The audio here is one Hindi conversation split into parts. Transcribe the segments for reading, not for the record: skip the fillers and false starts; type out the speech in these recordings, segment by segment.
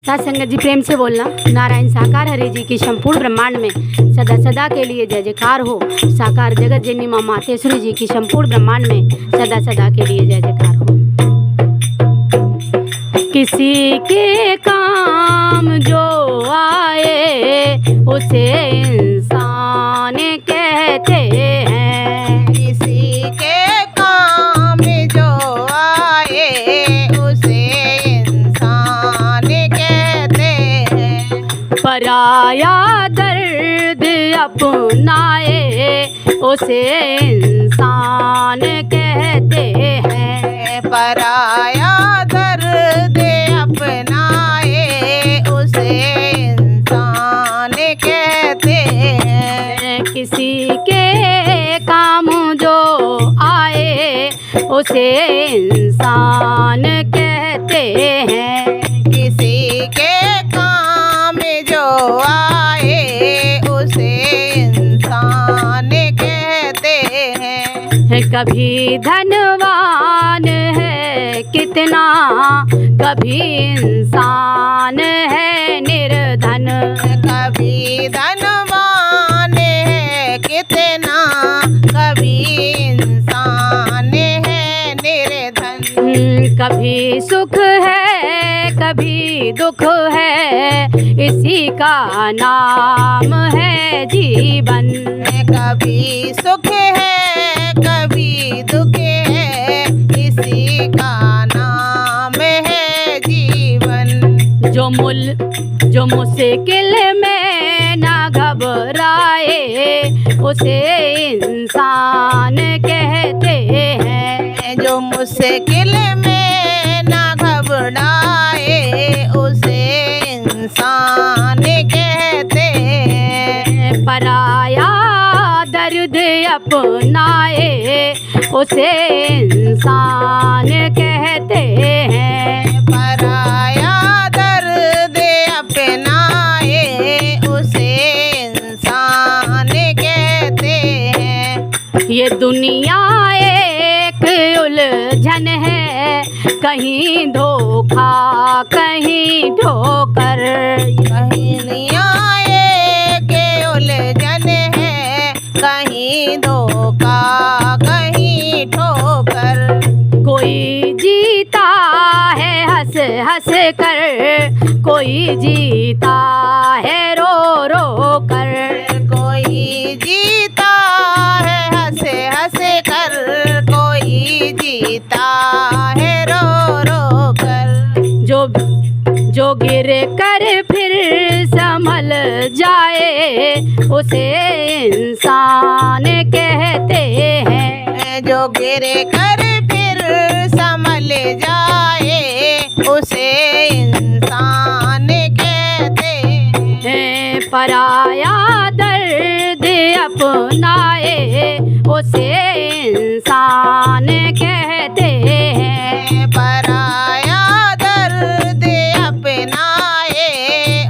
साथ संगत जी प्रेम से बोलना। नारायण साकार हरि जी की संपूर्ण ब्रह्मांड में सदा सदा के लिए जय जयकार हो। साकार जगत जननी माँ मातेश्वरी जी की संपूर्ण ब्रह्मांड में सदा सदा के लिए जय जयकार हो। किसी के काम जो आए उसे इंसान कहते हैं। किसी के काम जो आए उसे इंसान कहते हैं। पराया दर्द अपनाए उसे इंसान कहते हैं। पराया दर्द अपनाए उसे इंसान कहते हैं। किसी के काम जो आए उसे इंसान कहते हैं। किसी के काम जो आए उसे इंसान कहते हैं। कभी धनवान है कितना, कभी इंसान है निर्धन। कभी धनवान है कितना, कभी इंसान है निर्धन। कभी सुख है कभी दुख है, इसी का नाम है जीवन। कभी सुख है कभी दुख है, इसी का नाम है जीवन। जो मुश्किल में ना घबराए उसे इंसान कहते हैं। जो मुश्किल में ना घबराए उसे इंसान कहते हैं। पराया दर्द अपनाए उसे इंसान कहते हैं। पराया दर्द अपनाए उसे इंसान कहते हैं। ये दुनिया एक उलझन है, कहीं धोखा कहीं ठोकर। कहीं न्याय के उलझन है, कहीं धोखा कहीं ठोकर। कोई जीता है हंस हंस कर, कोई जीता है रो रो कर। कोई जीता है हंस हंस कर, कोई जीता है रो रो कर। जो गिर कर फिर संभल जाए उसे इंसान कहते हैं। जो गिर कर फिर संभल जाए उसे इंसान कहते हैं। पराया दर्द अपनाए उसे इंसान कहते हैं। पराया दर्द अपनाए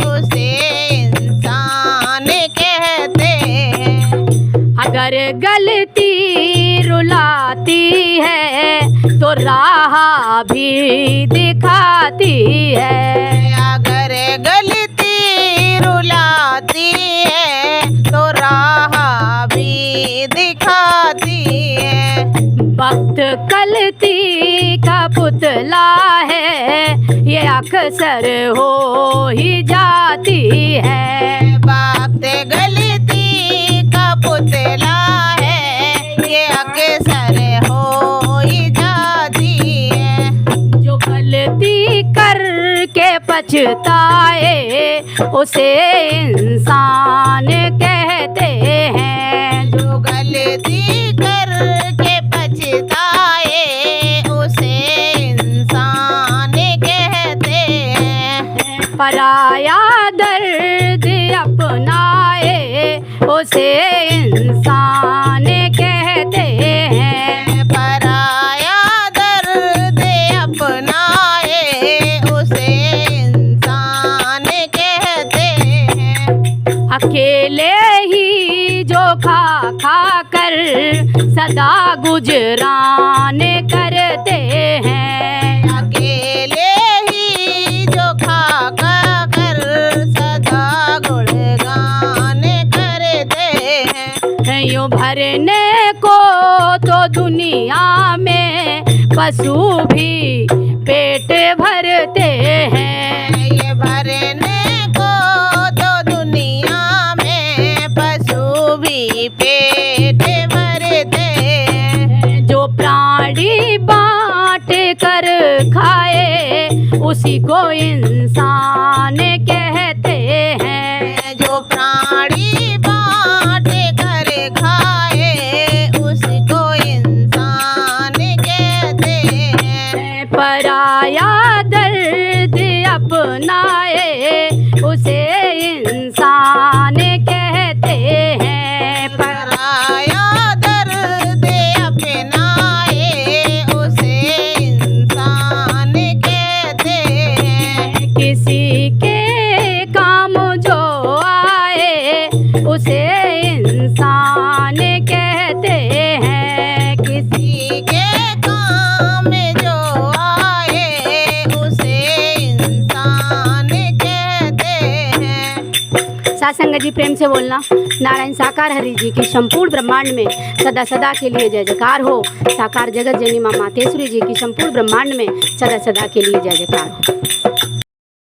उसे इंसान कहते हैं। अगर गलती रुलाती है तो राह भी दिखाती है। अगर गलती रुलाती है तो राह भी दिखाती है। वक्त गलती का पुतला है, ये अक्सर हो ही जाती है। वक्त गलती का पुतला है, ये अक्सर हो ही जाती है। जो गलती करके पछताए उसे इंसान कहते हैं। जो गलती करके पछताए उसे इंसान कहते हैं। पराया दर्द अपनाए उसे इंसान कहते हैं। पराया दर्द अपनाए उसे इंसान कहते हैं। अकेले ही जो खा खा कर सदा गुजरान करते हैं। अकेले ही जो खा कर भरने को तो दुनिया में पशु भी पेट भरते हैं। ये भरने को तो दुनिया में पशु भी पेट भरते हैं। जो प्राणी बांट कर खाए उसी को इंसान कहते हैं। जो प्राणी बांट कर खाए उसको इंसान कहते हैं। पराया दर्द अपनाए उसे इंसान कहते हैं। पराया दर्द अपनाए उसे इंसान कहते हैं। किसी के काम जो आए उसे इंसान कहते हैं। किसी के काम जो आए उसे इंसान कहते हैं। साथ संगत जी प्रेम से बोलना। नारायण साकार हरि जी की संपूर्ण ब्रह्मांड में सदा सदा के लिए जय जयकार हो। साकार जगत जननी माँ मातेश्वरी जी की संपूर्ण ब्रह्मांड में सदा सदा के लिए जय जयकार हो।